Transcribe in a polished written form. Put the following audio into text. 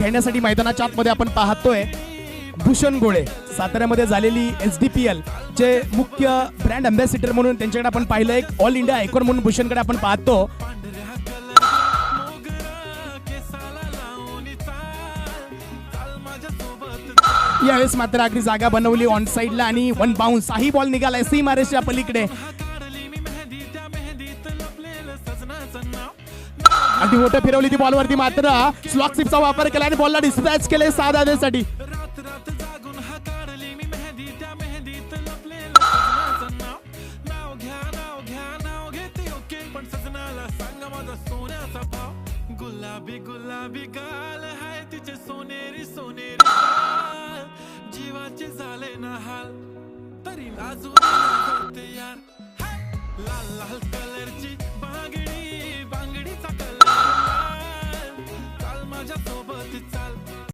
खेळण्यासाठी मैदानाच्या आतमध्ये आपण पाहतोय भूषण गोळे साताऱ्यामध्ये झालेली SDPL चे मुख्य ब्रँड अँबॅसिडर म्हणून त्यांच्याकडे आपण पाहिलं एक ऑल इंडिया आयकॉन म्हणून भूषणकडे आपण पाहतो. यावेळेस मात्र आखरी जागा बनवली ऑन साइडला आणि वन बाउन्स ही बॉल निघालाय सीमारेषेच्या पलीकडे. आणि मोठं फिरवली ती बॉलवरती मात्र स्लॉक स्लिपचा वापर केला आणि बॉलला डिस्पॅच केले 6 धावेसाठी. गुलाबी गुलाबी गाल हाय तिचे सोनेरी सोनेरी जीवाचे झाले ना हाल तरी अजून